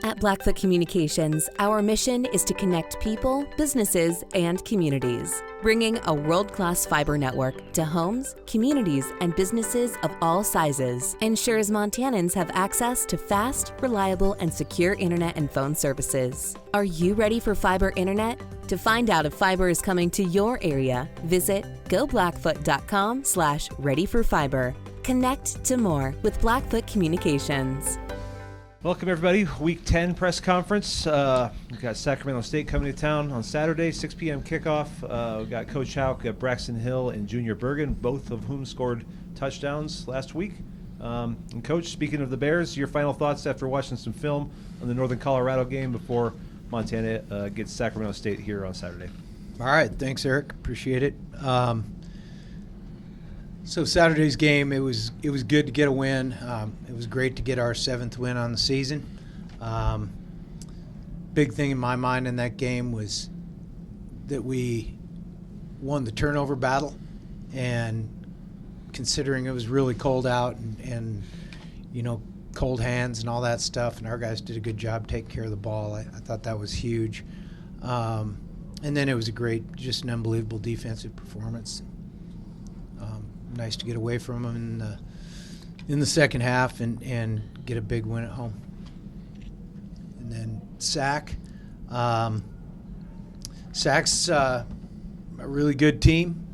At Blackfoot Communications, our mission is to connect people, businesses, and communities, bringing a world-class fiber network to homes, communities, and businesses of all sizes. Ensures Montanans have access to fast, reliable, and secure internet and phone services. Are you ready for fiber internet? To find out if fiber is coming to your area, visit goblackfoot.com/readyforfiber. Connect to more with Blackfoot Communications. Welcome, everybody. Week 10 press conference. We've got Sacramento State coming to town on Saturday, 6 p.m. kickoff. We've got Coach Hauck, Braxton Hill, and Junior Bergen, both of whom scored touchdowns last week. And Coach, speaking of the Bears, your final thoughts after watching some film on the Northern Colorado game before Montana gets Sacramento State here on Saturday. All right. Thanks, Eric. Appreciate it. So Saturday's game, it was good to get a win. It was great to get our 7th win on the season. Big thing in my mind in that game was that we won the turnover battle, and considering it was really cold out and cold hands and all that stuff, and our guys did a good job taking care of the ball. I thought that was huge. And then it was just an unbelievable defensive performance. Nice to get away from them in the second half and get a big win at home. And then Sac's a really good team.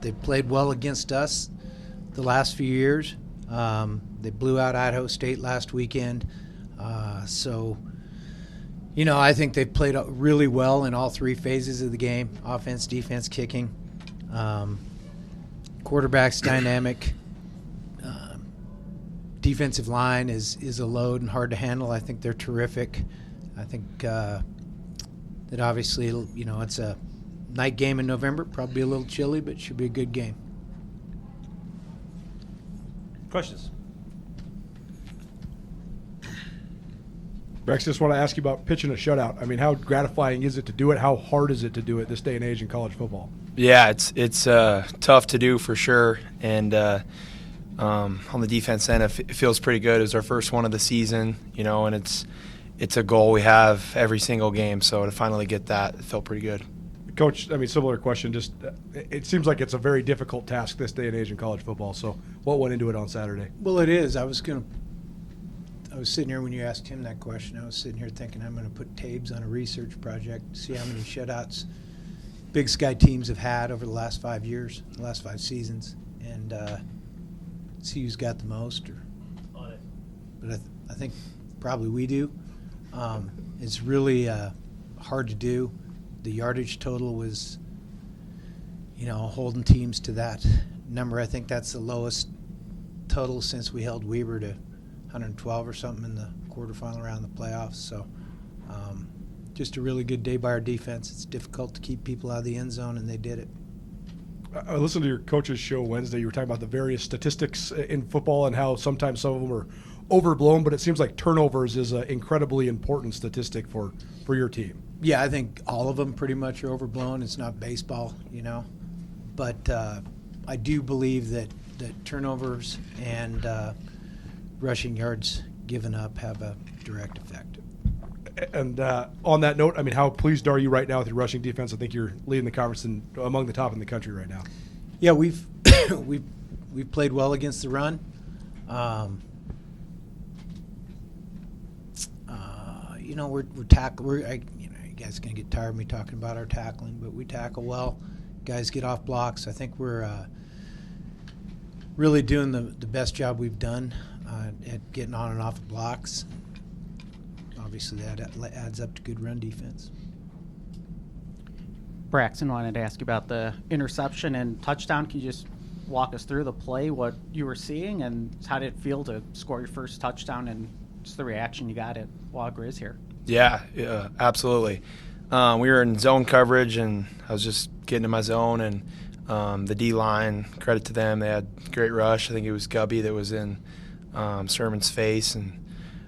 They played well against us the last few years. They blew out Idaho State last weekend. I think they played really well in all 3 phases of the game: offense, defense, kicking. Quarterback's dynamic. Defensive line is a load and hard to handle. I think they're terrific. I think that obviously, it's a night game in November. Probably a little chilly, but should be a good game. Questions? Rex, just want to ask you about pitching a shutout. I mean, how gratifying is it to do it? How hard is it to do it this day and age in college football? Yeah, it's tough to do for sure. And on the defense end, it feels pretty good. It was our first one of the season, and it's a goal we have every single game. So to finally get that, it felt pretty good. Coach, similar question. Just it seems like it's a very difficult task this day and age in college football. So what went into it on Saturday? Well, it is. I was sitting here when you asked him that question. I was sitting here thinking I'm going to put tabs on a research project to see how many shutouts Big Sky teams have had over the last 5 years, the last 5 seasons, and see who's got the most. But I think probably we do. It's really hard to do. The yardage total was, holding teams to that number. I think that's the lowest total since we held Weber to 112 or something in the quarterfinal round of the playoffs. So just a really good day by our defense. It's difficult to keep people out of the end zone, and they did it. I listened to your coach's show Wednesday. You were talking about the various statistics in football and how sometimes some of them are overblown, but it seems like turnovers is an incredibly important statistic for your team. Yeah, I think all of them pretty much are overblown. It's not baseball, But I do believe that turnovers and rushing yards given up have a direct effect. And on that note, how pleased are you right now with your rushing defense? I think you're leading the conference and among the top in the country right now. Yeah, we've played well against the run. You guys are gonna get tired of me talking about our tackling, but we tackle well. Guys get off blocks. I think we're really doing the best job we've done at getting on and off of blocks. Obviously, that adds up to good run defense. Braxton, wanted to ask you about the interception and touchdown. Can you just walk us through the play, what you were seeing, and how did it feel to score your first touchdown and just the reaction you got at Griz here? Yeah, absolutely. We were in zone coverage, and I was just getting in my zone, and the D-line, credit to them, they had great rush. I think it was Gubby that was in Sermon's face, and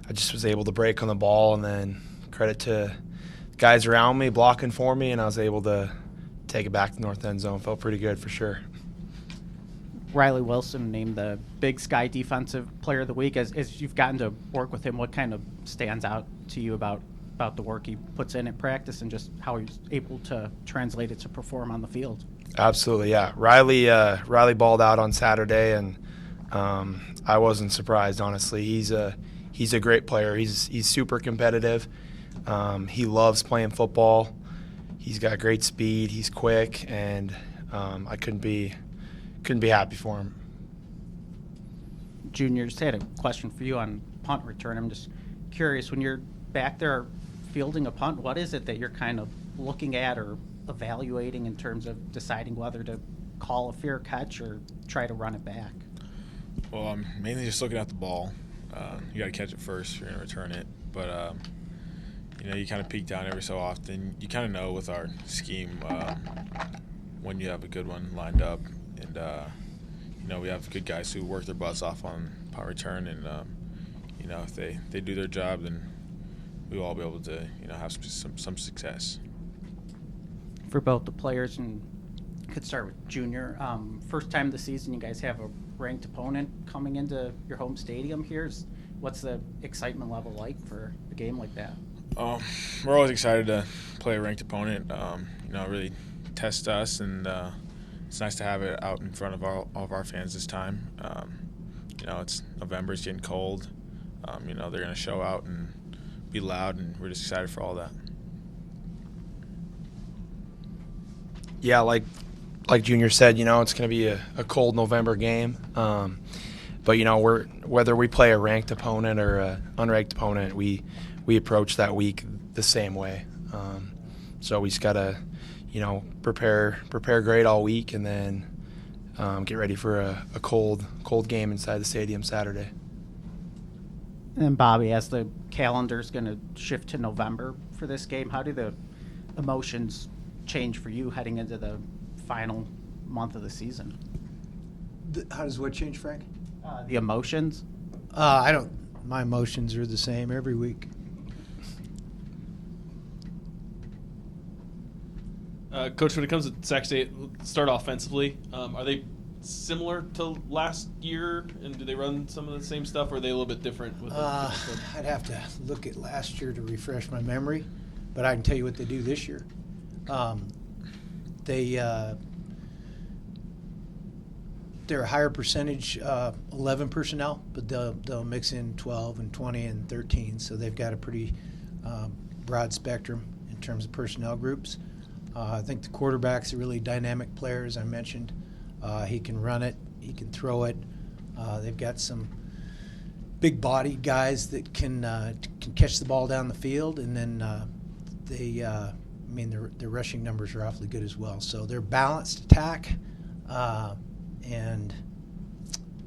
I just was able to break on the ball, and then credit to guys around me blocking for me, and I was able to take it back to the north end zone. Felt pretty good for sure. Riley Wilson named the Big Sky Defensive Player of the Week. As you've gotten to work with him, what kind of stands out to you about the work he puts in at practice and just how he's able to translate it to perform on the field? Absolutely, yeah. Riley balled out on Saturday, and I wasn't surprised, honestly. He's a great player. He's super competitive. He loves playing football. He's got great speed. He's quick, and I couldn't be happy for him. Junior, just had a question for you on punt return. I'm just curious, when you're back there fielding a punt, what is it that you're kind of looking at or evaluating in terms of deciding whether to call a fair catch or try to run it back? Well, I'm mainly just looking at the ball. You got to catch it first if you're going to return it. But, you kind of peek down every so often. You kind of know with our scheme when you have a good one lined up. And, we have good guys who work their butts off on punt return. And, if they do their job, then we'll all be able to, have some success. For both the players, and could start with Junior. First time this season you guys have a ranked opponent coming into your home stadium here. What's the excitement level like for a game like that? We're always excited to play a ranked opponent. Really test us, and it's nice to have it out in front of all of our fans this time. It's November, it's getting cold. They're going to show out and be loud, and we're just excited for all that. Yeah, like Junior said, it's going to be a cold November game. But whether we play a ranked opponent or an unranked opponent, we approach that week the same way. So we just got to, prepare great all week, and then get ready for a cold game inside the stadium Saturday. And Bobby, as the calendar's going to shift to November for this game, how do the emotions change for you heading into the final month of the season? How does what change, Frank? The emotions? My emotions are the same every week. Coach, when it comes to Sac State, start offensively. Are they similar to last year, and do they run some of the same stuff, or are they a little bit different? I'd have to look at last year to refresh my memory, but I can tell you what they do this year. They're a higher percentage 11 personnel, but they'll mix in 12 and 20 and 13, so they've got a pretty broad spectrum in terms of personnel groups. I think the quarterback's a really dynamic player, as I mentioned. He can run it, he can throw it. They've got some big-bodied guys that can catch the ball down the field, and then their rushing numbers are awfully good as well. So they're balanced attack, and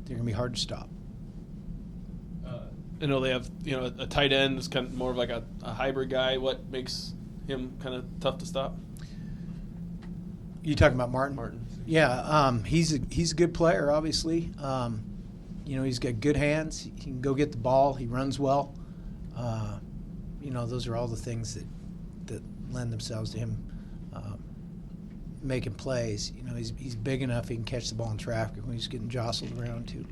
they're going to be hard to stop. I know they have a tight end that's kind of more of like a hybrid guy. What makes him kind of tough to stop? You talking about Martin? Martin. Yeah, he's a good player, obviously. He's got good hands. He can go get the ball. He runs well. Those are all the things that lend themselves to him making plays. He's big enough he can catch the ball in traffic when he's getting jostled around too.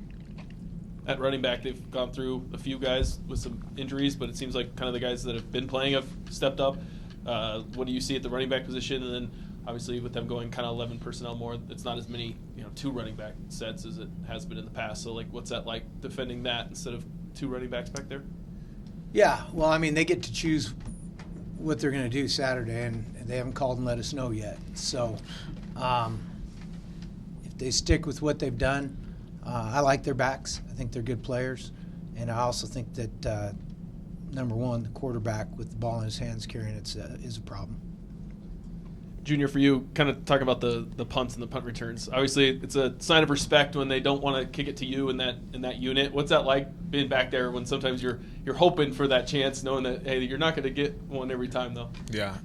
At running back, they've gone through a few guys with some injuries, but it seems like kind of the guys that have been playing have stepped up. What do you see at the running back position? And then obviously with them going kind of 11 personnel more, it's not as many, two running back sets as it has been in the past. So, what's that like defending that instead of two running backs back there? Yeah, well, they get to choose what they're going to do Saturday, and they haven't called and let us know yet. So if they stick with what they've done, I like their backs. I think they're good players. And I also think that, number one, the quarterback with the ball in his hands carrying it is a problem. Junior, for you, kind of talk about the punts and the punt returns. Obviously, it's a sign of respect when they don't want to kick it to you in that unit. What's that like being back there when sometimes you're hoping for that chance, knowing that, hey, you're not going to get one every time, though? Yeah,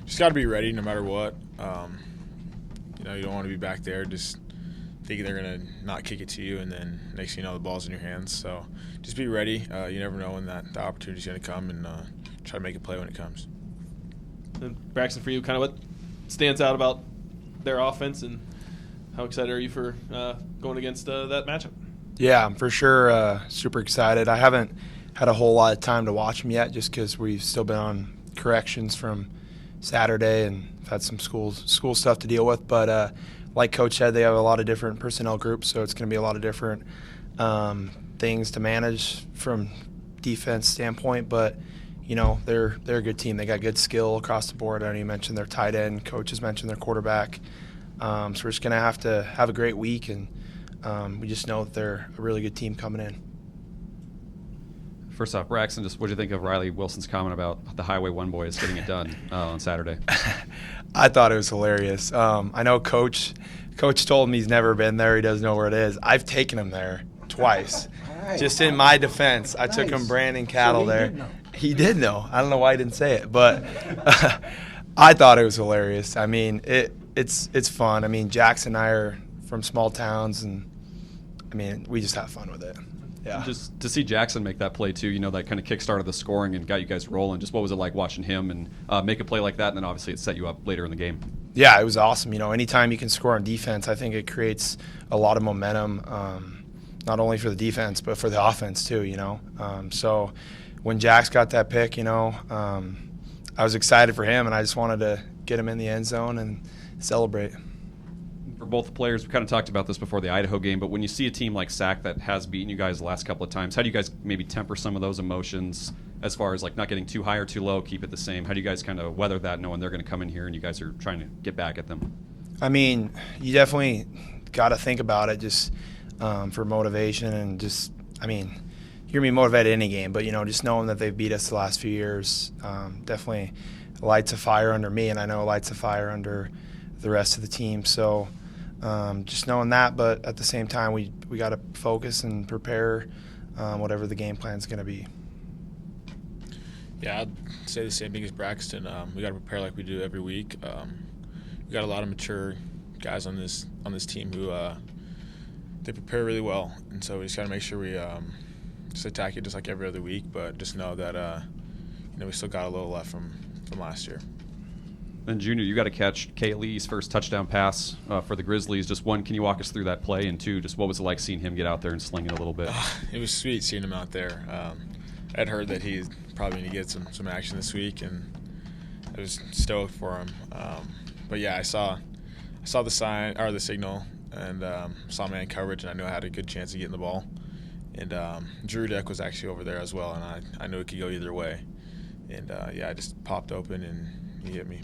just got to be ready no matter what. You don't want to be back there just thinking they're going to not kick it to you, and then next thing you know, the ball's in your hands. So just be ready. You never know when the opportunity's going to come, and try to make a play when it comes. And Braxton, for you, kind of what stands out about their offense and How excited are you for going against that matchup? Yeah, I'm for sure super excited. I haven't had a whole lot of time to watch them yet just because we've still been on corrections from Saturday and had some school stuff to deal with. But like Coach said, they have a lot of different personnel groups, so it's going to be a lot of different things to manage from defense standpoint. But they're a good team. They got good skill across the board. I know you mentioned their tight end. Coach has mentioned their quarterback. So we're just going to have a great week, and we just know that they're a really good team coming in. First off, Braxton, just what do you think of Riley Wilson's comment about the Highway 1 boys getting it done on Saturday? I thought it was hilarious. I know Coach told me he's never been there. He doesn't know where it is. I've taken him there twice. Right. Just in my defense, I took him Brandon Cattle there. He did know. I don't know why he didn't say it, but I thought it was hilarious. I mean, it's fun. I mean, Jackson and I are from small towns, and I mean, we just have fun with it. Yeah. Just to see Jackson make that play too, that kind of kick-started the scoring and got you guys rolling. Just what was it like watching him and make a play like that, and then obviously it set you up later in the game? Yeah, it was awesome. Anytime you can score on defense, I think it creates a lot of momentum, not only for the defense but for the offense too. So when Jax got that pick, I was excited for him, and I just wanted to get him in the end zone and celebrate. For both players, we kind of talked about this before the Idaho game, but when you see a team like Sac that has beaten you guys the last couple of times, how do you guys maybe temper some of those emotions as far as like not getting too high or too low, keep it the same? How do you guys kind of weather that knowing they're going to come in here and you guys are trying to get back at them? I mean, you definitely got to think about it just for motivation and just, I mean, you're going to be motivated any game, but, just knowing that they've beat us the last few years definitely lights a fire under me, and I know it lights a fire under the rest of the team. So just knowing that, but at the same time, we got to focus and prepare whatever the game plan is going to be. Yeah, I'd say the same thing as Braxton. We got to prepare like we do every week. We got a lot of mature guys on this team who they prepare really well, and so we just got to make sure we just attack it just like every other week, but just know that we still got a little left from last year. Then Junior, you got to catch Kate Lee's first touchdown pass for the Grizzlies. Just one, can you walk us through that play? And two, just what was it like seeing him get out there and sling it a little bit? It was sweet seeing him out there. I'd heard that he's probably going to get some action this week, and I was stoked for him. But yeah, I saw the sign or the signal, and saw man coverage, and I knew I had a good chance of getting the ball. And Drew Deck was actually over there as well, and I knew it could go either way. And I just popped open and he hit me.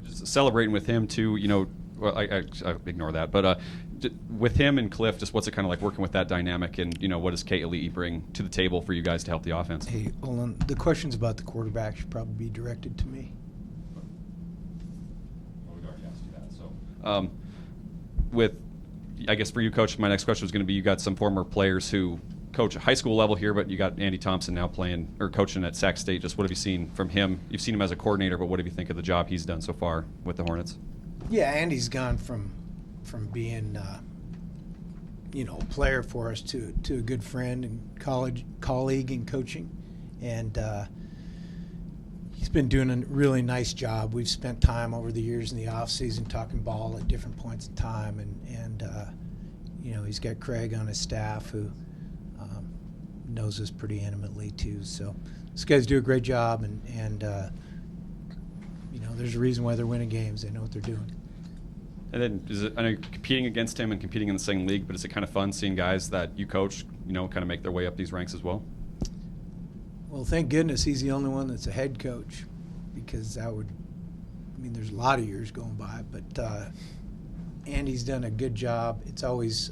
Just celebrating with him too, well, I ignore that, but with him and Cliff, just what's it kind of like working with that dynamic, and what does Kate Lee bring to the table for you guys to help the offense? Hey, hold on. The questions about the quarterback should probably be directed to me. Well, we've already asked you that. So, I guess for you, Coach, my next question was going to be: you got some former players who coach at high school level here, but you got Andy Thompson now playing or coaching at Sac State. Just what have you seen from him? You've seen him as a coordinator, but what do you think of the job he's done so far with the Hornets? Yeah, Andy's gone from being a player for us to a good friend and colleague in coaching, and he's been doing a really nice job. We've spent time over the years in the off season talking ball at different points in time, and he's got Craig on his staff who knows us pretty intimately too. So these guys do a great job, and there's a reason why they're winning games. They know what they're doing. And then I know you're competing against him and competing in the same league, but is it kind of fun seeing guys that you coach, kind of make their way up these ranks as well? Well, thank goodness he's the only one that's a head coach, because there's a lot of years going by, but Andy's done a good job. It's always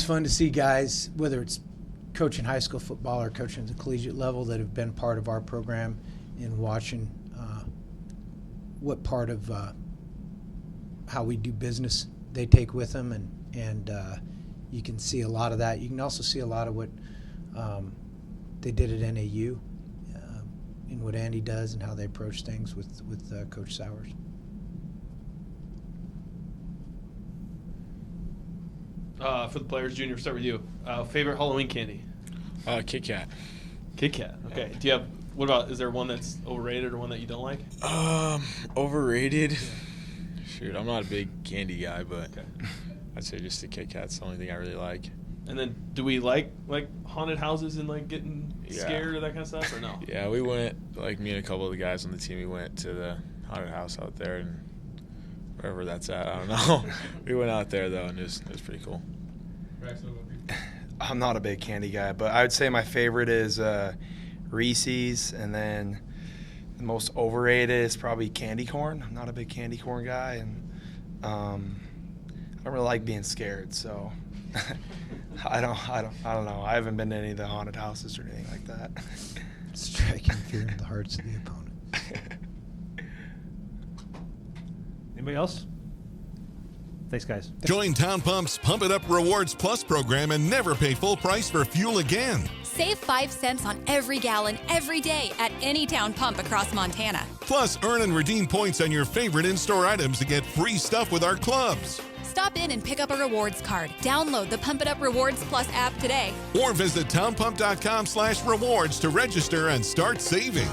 fun to see guys, whether it's coaching high school football or coaching at the collegiate level, that have been part of our program, and watching what part of how we do business they take with them, and you can see a lot of that. You can also see a lot of what they did at NAU and what Andy does and how they approach things with Coach Sowers. For the players, Junior, start with you. Favorite Halloween candy? Kit Kat. Kit Kat. Okay. Do you have? What about? Is there one that's overrated or one that you don't like? Overrated. Shoot, I'm not a big candy guy, but I'd say just the Kit Kat's the only thing I really like. And then, do we like haunted houses and like getting scared or that kind of stuff, or no? Yeah, we went, like me and a couple of the guys on the team, we went to the haunted house out there, and wherever that's at, I don't know. We went out there though, and it was pretty cool. I'm not a big candy guy, but I would say my favorite is Reese's, and then the most overrated is probably candy corn. I'm not a big candy corn guy, and I don't really like being scared, so I don't know. I haven't been to any of the haunted houses or anything like that. Striking fear in the hearts of the opponent. Anybody else? Thanks, guys. Join Town Pump's Pump It Up Rewards Plus program and never pay full price for fuel again. Save 5 cents on every gallon every day at any Town Pump across Montana. Plus, earn and redeem points on your favorite in-store items to get free stuff with our clubs. Stop in and pick up a rewards card. Download the Pump It Up Rewards Plus app today. Or visit townpump.com/rewards to register and start saving.